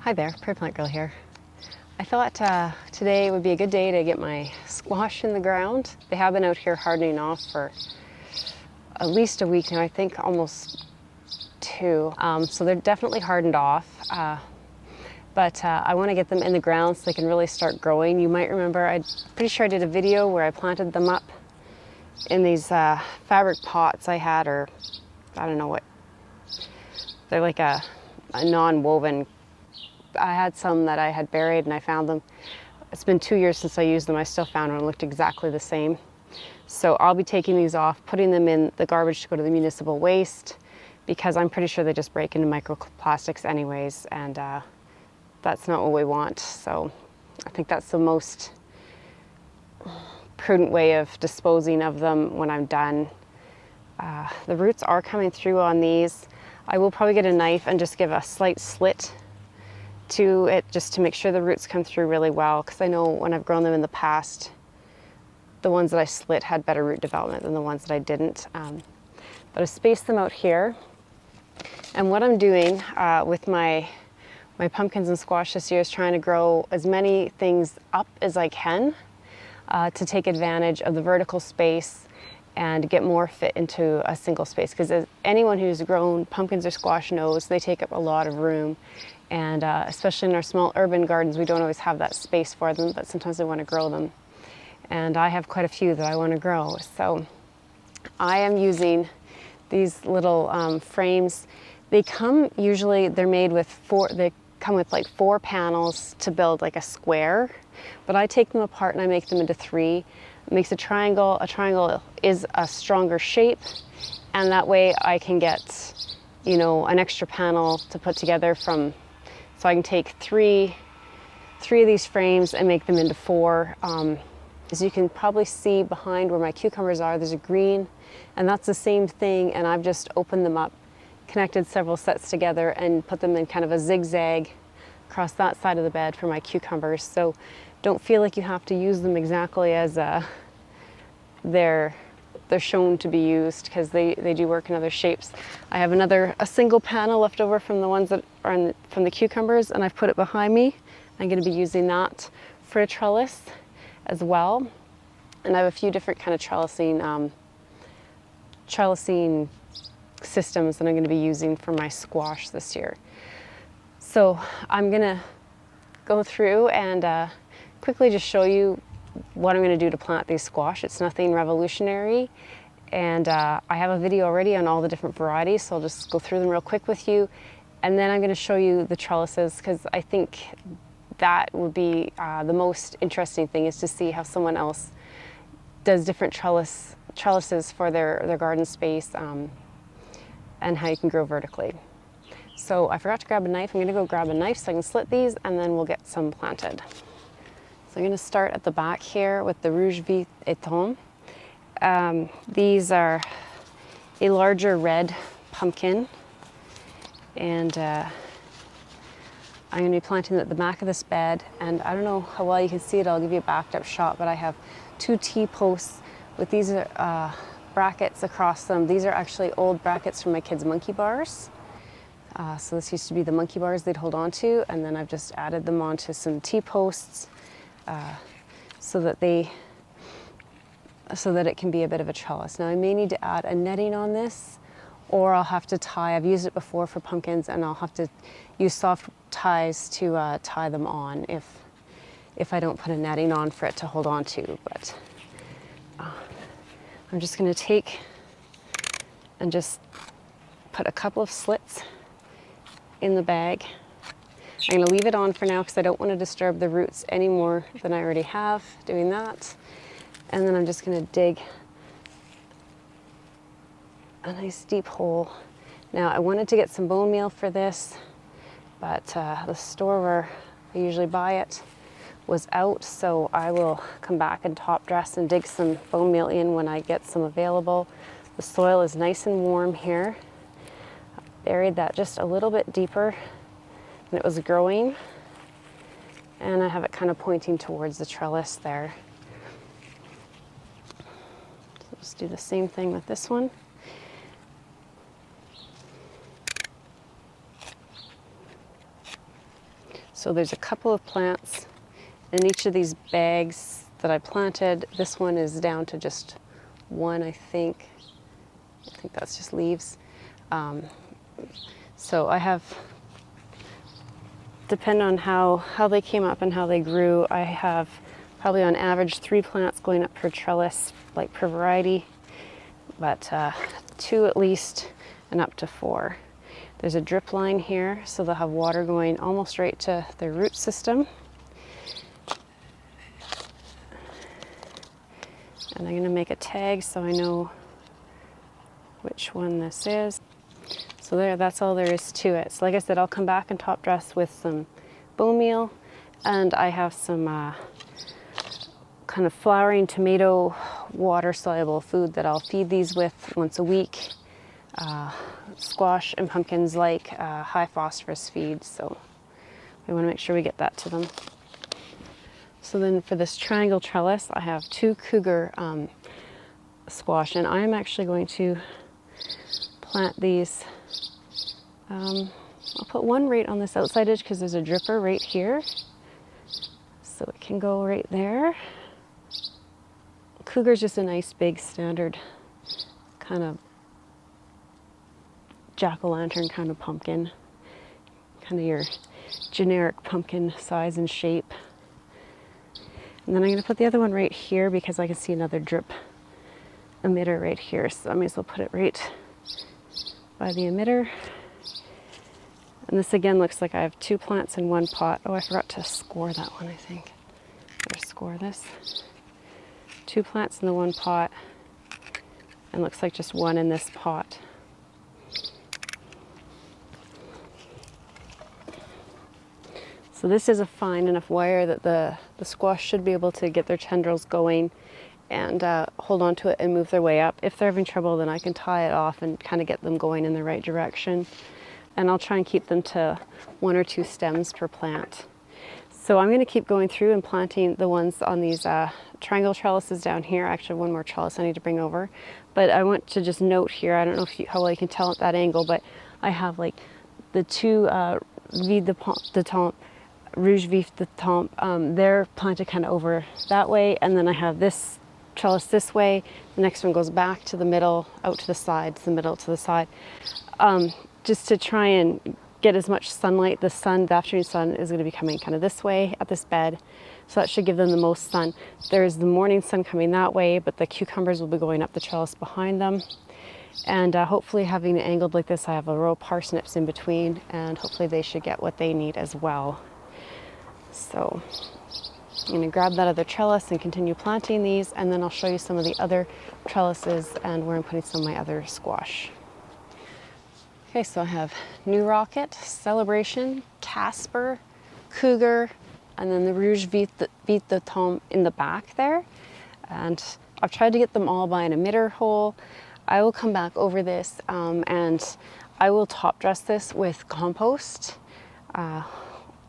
Hi there, Prairie Plant Girl here. I thought today would be a good day to get my squash in the ground. They have been out here hardening off for at least a week now, I think almost two. So they're definitely hardened off. But I want to get them in the ground so they can really start growing. You might remember, I'm pretty sure I did a video where I planted them up in these fabric pots I had, or I don't know what. They're like a non-woven. I had some that I had buried and I found them. It's been 2 years since I used them. I still found them and looked exactly the same. So I'll be taking these off, putting them in the garbage to go to the municipal waste, because I'm pretty sure they just break into microplastics anyways, and that's not what we want. So I think that's the most prudent way of disposing of them when I'm done. The roots are coming through on these. I will probably get a knife and just give a slight slit to it just to make sure the roots come through really well, because I know when I've grown them in the past, the ones that I slit had better root development than the ones that I didn't. But I spaced them out here. And what I'm doing with my pumpkins and squash this year is trying to grow as many things up as I can to take advantage of the vertical space and get more fit into a single space. Because anyone who's grown pumpkins or squash knows they take up a lot of room. And especially in our small urban gardens, we don't always have that space for them, but sometimes we want to grow them. And I have quite a few that I want to grow. So I am using these little frames. They come, usually they're made with they come with like 4 panels to build like a square, but I take them apart and I make them into 3. It makes a triangle. A triangle is a stronger shape, and that way I can get, you know, an extra panel to put together from. So I can take three of these frames and make them into 4. As you can probably see behind where my cucumbers are, there's a green, and that's the same thing, and I've just opened them up, connected several sets together, and put them in kind of a zigzag across that side of the bed for my cucumbers. So don't feel like you have to use them exactly as they're shown to be used, because they do work in other shapes. I have a single panel left over from the ones that are from the cucumbers, and I've put it behind me. I'm going to be using that for a trellis as well. And I have a few different kind of trellising systems that I'm going to be using for my squash this year. So I'm going to go through and quickly just show you what I'm going to do to plant these squash. It's nothing revolutionary, and I have a video already on all the different varieties, so I'll just go through them real quick with you, and then I'm going to show you the trellises, because I think that would be the most interesting thing, is to see how someone else does different trellises for their garden space, and how you can grow vertically. So I forgot to grab a knife. I'm going to go grab a knife so I can slit these, and then we'll get some planted. So I'm going to start at the back here with the Rouge Vif Étain. These are a larger red pumpkin, and I'm going to be planting them at the back of this bed. And I don't know how well you can see it. I'll give you a backed up shot, but I have 2 T-posts with these brackets across them. These are actually old brackets from my kids' monkey bars. So this used to be the monkey bars they'd hold on to, and then I've just added them onto some T-posts so that it can be a bit of a trellis. Now I may need to add a netting on this, or I'll have to tie. I've used it before for pumpkins, and I'll have to use soft ties to tie them on if I don't put a netting on for it to hold on to. But I'm just going to take and just put a couple of slits in the bag. I'm going to leave it on for now because I don't want to disturb the roots any more than I already have doing that. And then I'm just going to dig a nice deep hole. Now I wanted to get some bone meal for this, but the store where I usually buy it was out, so I will come back and top dress and dig some bone meal in when I get some available. The soil is nice and warm here. I buried that just a little bit deeper than it was growing, and I have it kind of pointing towards the trellis there. So just do the same thing with this one. So there's a couple of plants in each of these bags that I planted. This one is down to just one, I think. I think that's just leaves. So I have, depending on how they came up and how they grew, I have probably on average 3 plants going up per trellis, like per variety, but 2 at least and up to 4. There's a drip line here, so they'll have water going almost right to their root system. And I'm going to make a tag so I know which one this is. So there, that's all there is to it. So like I said, I'll come back and top dress with some bone meal, and I have some kind of flowering tomato water soluble food that I'll feed these with once a week. Squash and pumpkins like high phosphorus feed, so we want to make sure we get that to them. So then for this triangle trellis, I have 2 cougar squash, and I'm actually going to plant these. I'll put one right on this outside edge because there's a dripper right here, so it can go right there. Cougar's just a nice big standard kind of jack-o'-lantern kind of pumpkin, kind of your generic pumpkin size and shape. And then I'm going to put the other one right here because I can see another drip emitter right here, so I may as well put it right by the emitter. And this again looks like I have 2 plants in 1 pot. Oh, I forgot to score that one, I think. Better score this. 2 plants in the 1 pot, and looks like just 1 in this pot. So this is a fine enough wire that the squash should be able to get their tendrils going and hold on to it and move their way up. If they're having trouble, then I can tie it off and kind of get them going in the right direction. And I'll try and keep them to 1 or 2 stems per plant. So I'm going to keep going through and planting the ones on these triangle trellises down here. Actually, 1 more trellis I need to bring over. But I want to just note here, I don't know how well you can tell at that angle, but I have like the 2 Vie de Temps, Rouge Vif de Temps, they're planted kind of over that way, and then I have this trellis this way. The next one goes back to the middle, out to the sides, the middle to the side, just to try and get as much sunlight. The afternoon sun is going to be coming kind of this way at this bed, so that should give them the most sun. There's the morning sun coming that way, but the cucumbers will be going up the trellis behind them. And hopefully, having it angled like this, I have a row of parsnips in between, and hopefully they should get what they need as well. So I'm going to grab that other trellis and continue planting these, and then I'll show you some of the other trellises and where I'm putting some of my other squash. Okay, so I have New Rocket, Celebration, Casper, Cougar, and then the Rouge Vif de Temps in the back there. And I've tried to get them all by an emitter hole. I will come back over this and I will top dress this with compost.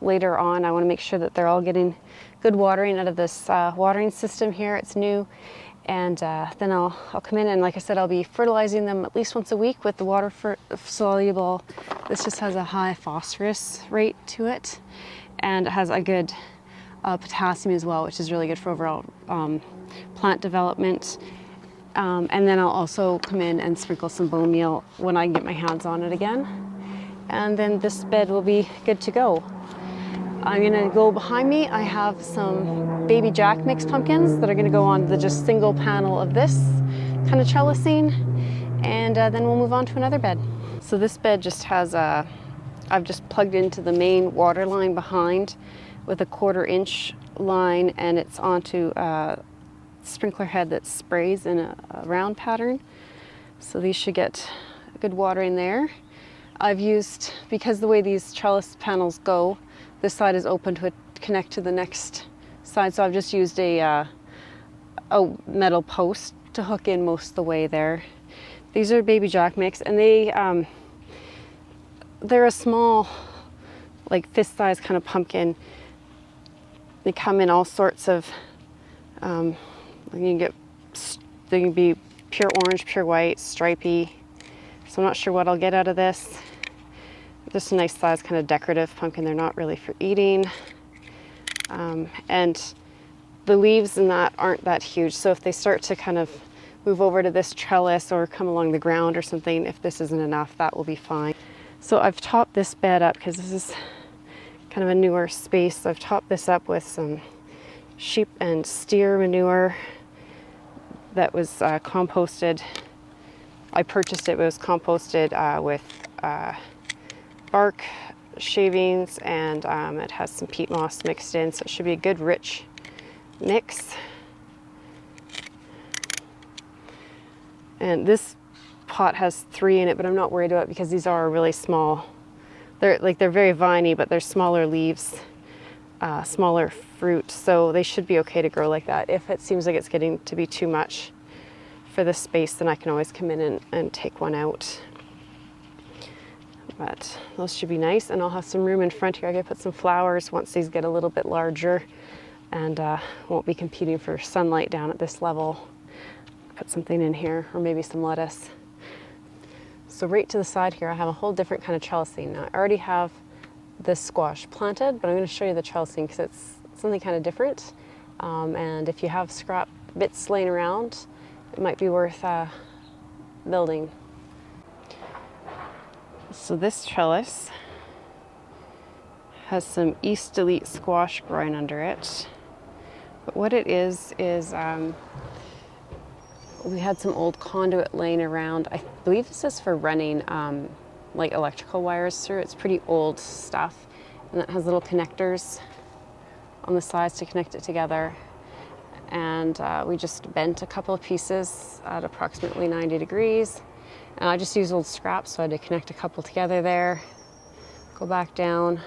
Later on, I want to make sure that they're all getting good watering out of this watering system here. It's new, and then I'll come in, and like I said, I'll be fertilizing them at least once a week with the water soluble. This just has a high phosphorus rate to it, and it has a good potassium as well, which is really good for overall plant development. And then I'll also come in and sprinkle some bone meal when I can get my hands on it again, and then this bed will be good to go. I'm gonna go behind me. I have some baby Jack mix pumpkins that are gonna go on the just single panel of this kind of trellising, and then we'll move on to another bed. So this bed just has I've just plugged into the main water line behind with a 1/4 inch line, and it's onto a sprinkler head that sprays in a round pattern. So these should get good watering there. I've used, because the way these trellis panels go, this side is open to connect to the next side, so I've just used a metal post to hook in most of the way there. These are baby Jack mix, and they're a small, like fist-sized kind of pumpkin. They come in all sorts of, they can be pure orange, pure white, stripy. So I'm not sure what I'll get out of this. Just a nice size, kind of decorative pumpkin. They're not really for eating. And the leaves in that aren't that huge. So if they start to kind of move over to this trellis or come along the ground or something, if this isn't enough, that will be fine. So I've topped this bed up because this is kind of a newer space. So I've topped this up with some sheep and steer manure that was composted. I purchased it, but it was composted with bark shavings, and it has some peat moss mixed in, so it should be a good rich mix. And this pot has 3 in it, but I'm not worried about it because these are really small. They're very viney, but they're smaller leaves, smaller fruit, so they should be okay to grow like that. If it seems like it's getting to be too much for this space, then I can always come in and take one out. But those should be nice, and I'll have some room in front here. I gotta put some flowers once these get a little bit larger, and won't be competing for sunlight down at this level. Put something in here, or maybe some lettuce. So right to the side here, I have a whole different kind of trellising. Now I already have this squash planted, but I'm going to show you the trellising because it's something kind of different. And if you have scrap bits laying around, it might be worth building. So this trellis has some East Elite squash growing under it. But what it is we had some old conduit laying around. I believe this is for running like electrical wires through. It's pretty old stuff, and it has little connectors on the sides to connect it together. And we just bent a couple of pieces at approximately 90 degrees. And I just used old scraps, so I had to connect a couple together there, go back down.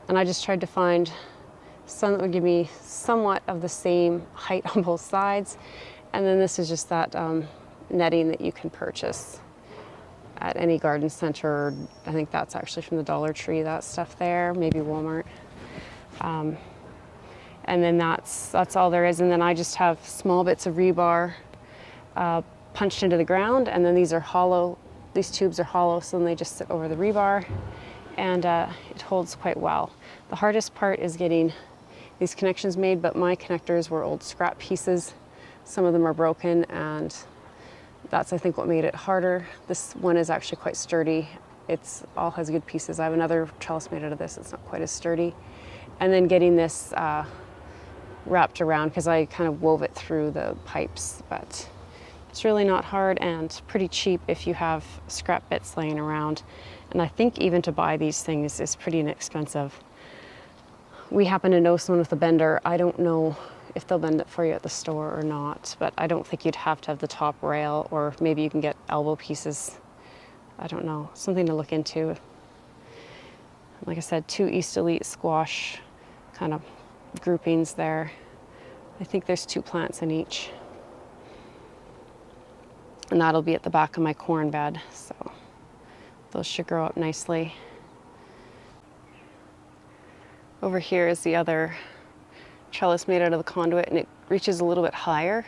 And I just tried to find some that would give me somewhat of the same height on both sides. And then this is just that netting that you can purchase at any garden center. I think that's actually from the Dollar Tree, that stuff there, maybe Walmart. And then that's all there is. And then I just have small bits of rebar punched into the ground, and then these are hollow. These tubes are hollow, so then they just sit over the rebar, and it holds quite well. The hardest part is getting these connections made, but my connectors were old scrap pieces. Some of them are broken, and that's, I think, what made it harder. This one is actually quite sturdy. It's all has good pieces. I have another trellis made out of this. It's not quite as sturdy. And then getting this wrapped around, because I kind of wove it through the pipes, but it's really not hard and pretty cheap if you have scrap bits laying around. And I think even to buy these things is pretty inexpensive. We happen to know someone with a bender. I don't know if they'll bend it for you at the store or not, but I don't think you'd have to have the top rail, or maybe you can get elbow pieces. I don't know, something to look into. Like I said, 2 East Elite squash kind of groupings there. I think there's 2 plants in each. And that'll be at the back of my corn bed, so those should grow up nicely. Over here is the other trellis made out of the conduit, and it reaches a little bit higher.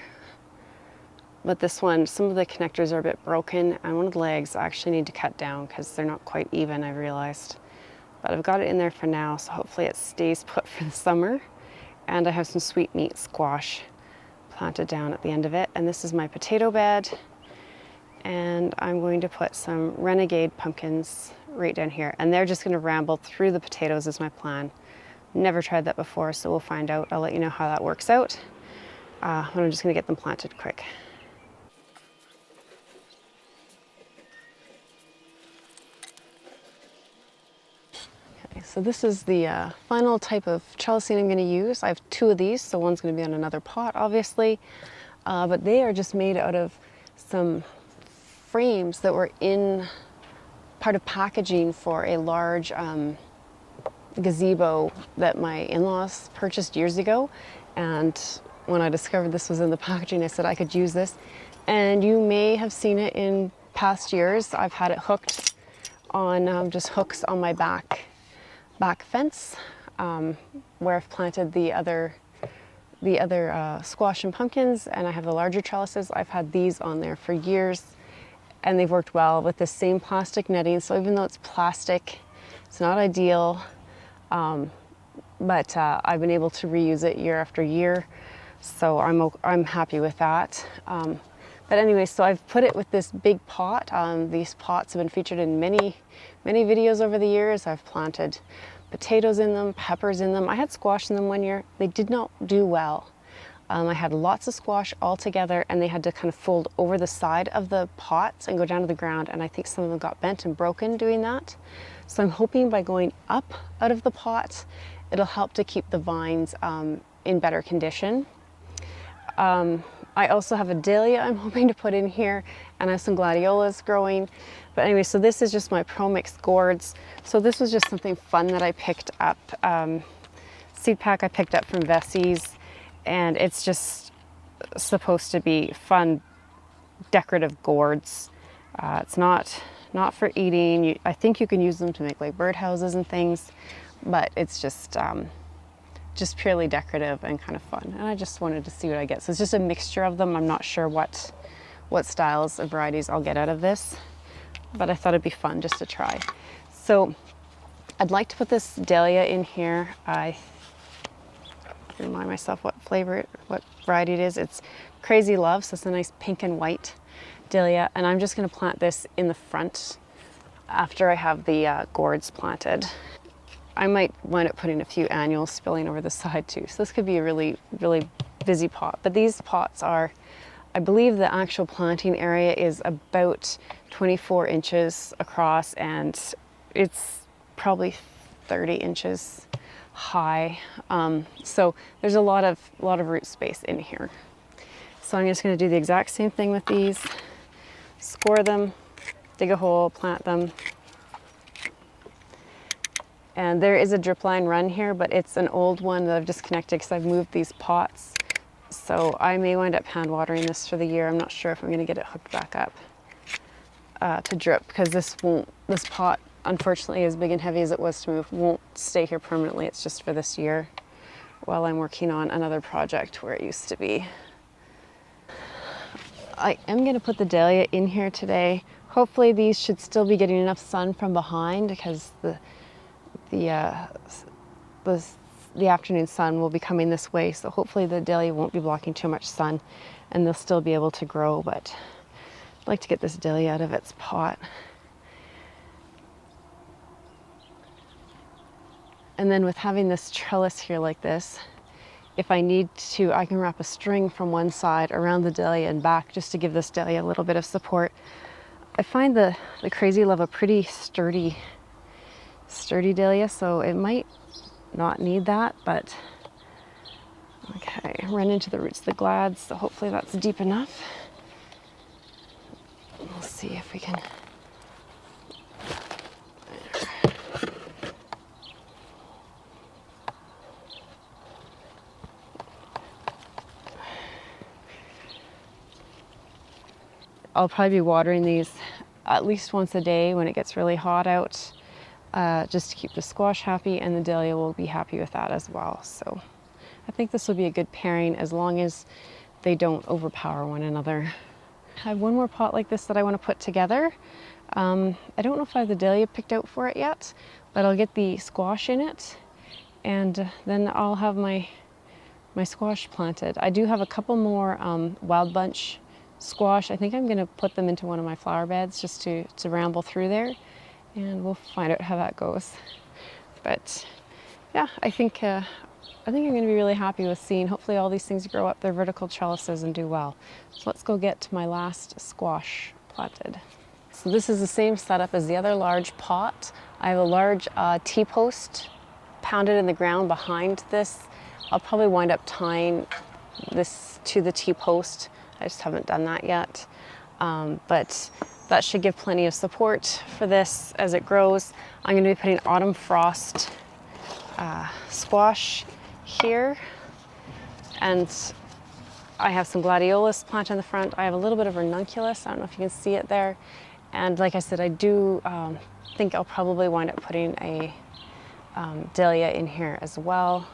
But this one, some of the connectors are a bit broken, and one of the legs I actually need to cut down because they're not quite even, I've realized. But I've got it in there for now, so hopefully it stays put for the summer. And I have some sweet meat squash planted down at the end of it. And this is my potato bed. And I'm going to put some renegade pumpkins right down here. And they're just going to ramble through the potatoes is my plan. Never tried that before, so we'll find out. I'll let you know how that works out. But I'm just going to get them planted quick. Okay, so this is the final type of trellising I'm going to use. I have 2 of these, so one's going to be on another pot, obviously. But they are just made out of some frames that were in part of packaging for a large gazebo that my in-laws purchased years ago. And when I discovered this was in the packaging, I said I could use this. And you may have seen it in past years. I've had it hooked on just hooks on my back fence where I've planted the other squash and pumpkins, and I have the larger trellises. I've had these on there for years, and they've worked well with the same plastic netting. So even though it's plastic, it's not ideal, but I've been able to reuse it year after year. So I'm happy with that. But anyway, so I've put it with this big pot. These pots have been featured in many videos over the years. I've planted potatoes in them, peppers in them. I had squash in them one year. They did not do well. I had lots of squash all together, and they had to kind of fold over the side of the pots and go down to the ground, and I think some of them got bent and broken doing that. So I'm hoping by going up out of the pot, it'll help to keep the vines in better condition. I also have a dahlia I'm hoping to put in here, and I have some gladiolas growing. But anyway, so this is just my Pro Mix Gourds. So this was just something fun that I picked up, seed pack I picked up from Vessie's, and it's just supposed to be fun, decorative gourds. It's not for eating. I think you can use them to make like birdhouses and things, but it's just purely decorative and kind of fun. And I just wanted to see what I get. So it's just a mixture of them. I'm not sure what styles of varieties I'll get out of this, but I thought it'd be fun just to try. So I'd like to put this dahlia in here. I remind myself what variety it is. It's Crazy Love, so it's a nice pink and white dahlia. And I'm just gonna plant this in the front after I have the gourds planted. I might wind up putting a few annuals spilling over the side too. So this could be a really, really busy pot. But these pots are, I believe the actual planting area is about 24 inches across, and it's probably 30 inches high. So there's a lot of root space in here. So I'm just gonna do the exact same thing with these. Score them, dig a hole, plant them. And there is a drip line run here, but it's an old one that I've disconnected because I've moved these pots. So I may wind up hand watering this for the year. I'm not sure if I'm gonna get it hooked back up to drip, because this pot, unfortunately, as big and heavy as it was to move, won't stay here permanently. It's just for this year while I'm working on another project where it used to be. I am gonna put the dahlia in here today. Hopefully these should still be getting enough sun from behind, because the afternoon sun will be coming this way, so hopefully the dahlia won't be blocking too much sun and they'll still be able to grow. But I'd like to get this dahlia out of its pot. And then with having this trellis here like this, if I need to, I can wrap a string from one side around the dahlia and back, just to give this dahlia a little bit of support. I find the Crazy Love a pretty sturdy dahlia, so it might not need that, but okay, run into the roots of the glads, so hopefully that's deep enough. We'll see if we can. I'll probably be watering these at least once a day when it gets really hot out, just to keep the squash happy, and the dahlia will be happy with that as well. So I think this will be a good pairing as long as they don't overpower one another. I have one more pot like this that I want to put together. I don't know if I have the dahlia picked out for it yet, but I'll get the squash in it, and then I'll have my squash planted. I do have a couple more wild bunch squash. I think I'm going to put them into one of my flower beds just to ramble through there, and we'll find out how that goes. But yeah, I think I'm going to be really happy with seeing hopefully all these things grow up their vertical trellises and do well. So let's go get my last squash planted. So this is the same setup as the other large pot. I have a large T-post pounded in the ground behind this. I'll probably wind up tying this to the T-post. I just haven't done that yet. But that should give plenty of support for this as it grows. I'm going to be putting autumn frost squash here, and I have some gladiolas planted in the front. I have a little bit of ranunculus. I don't know if you can see it there. And like I said, I do think I'll probably wind up putting a dahlia in here as well.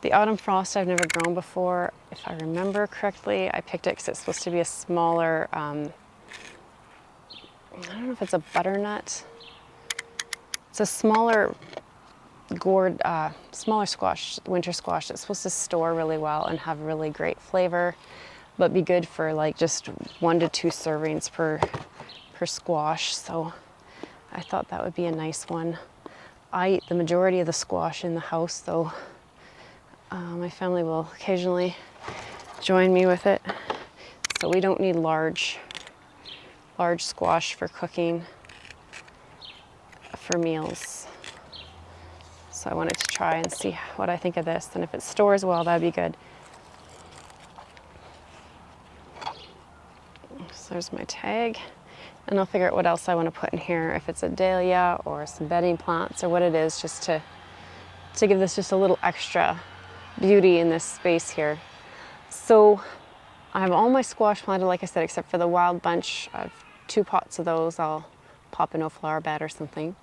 The autumn frost I've never grown before. If I remember correctly, I picked it because it's supposed to be a smaller I don't know if it's a butternut. It's a smaller gourd, smaller squash, winter squash that's supposed to store really well and have really great flavor, but be good for like just 1 to 2 servings per squash. So I thought that would be a nice one. I eat the majority of the squash in the house, though. My family will occasionally join me with it. So we don't need large squash for cooking for meals. So I wanted to try and see what I think of this, and if it stores well, that'd be good. So there's my tag, and I'll figure out what else I want to put in here, if it's a dahlia or some bedding plants or what it is, just to give this just a little extra beauty in this space here. So I have all my squash planted, like I said, except for the wild bunch. I have 2 pots of those. I'll pop in a flower bed or something.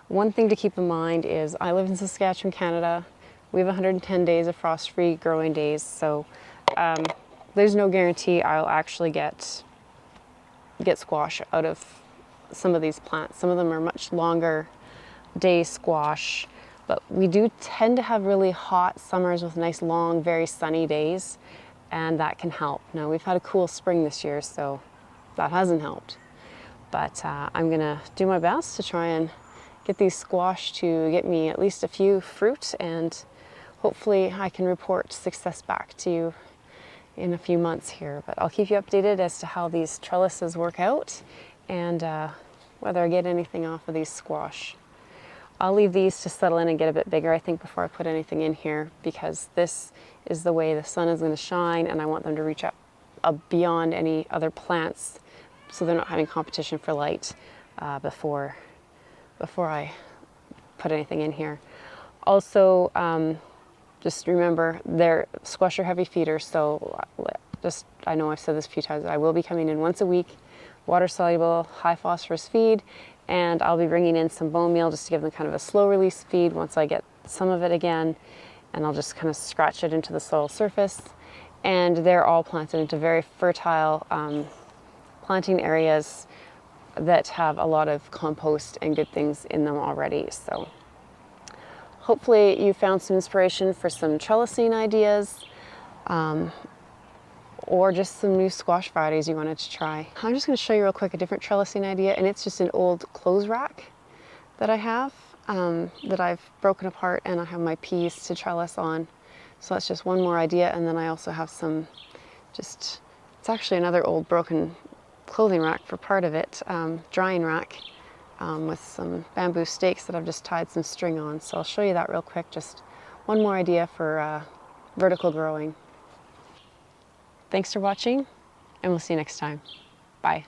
One thing to keep in mind is I live in Saskatchewan, Canada. We have 110 days of frost-free growing days, so there's no guarantee I'll actually get squash out of some of these plants. Some of them are much longer day squash, but we do tend to have really hot summers with nice long, very sunny days, and that can help. Now, we've had a cool spring this year, so that hasn't helped. But I'm gonna do my best to try and get these squash to get me at least a few fruit, and hopefully I can report success back to you in a few months here. But I'll keep you updated as to how these trellises work out and whether I get anything off of these squash. I'll leave these to settle in and get a bit bigger, I think, before I put anything in here, because this is the way the sun is going to shine, and I want them to reach up beyond any other plants so they're not having competition for light before I put anything in here. Also, just remember, squash are heavy feeders, so I know I've said this a few times, I will be coming in once a week, water soluble, high phosphorus feed, and I'll be bringing in some bone meal just to give them kind of a slow release feed once I get some of it again, and I'll just kind of scratch it into the soil surface. And they're all planted into very fertile planting areas that have a lot of compost and good things in them already. So hopefully you found some inspiration for some trellising ideas, or just some new squash varieties you wanted to try. I'm just going to show you real quick a different trellising idea, and it's just an old clothes rack that I have that I've broken apart, and I have my peas to trellis on. So that's just one more idea, and then I also have some it's actually another old broken clothing rack for part of it, drying rack with some bamboo stakes that I've just tied some string on. So I'll show you that real quick, just one more idea for vertical growing. Thanks for watching, and we'll see you next time. Bye.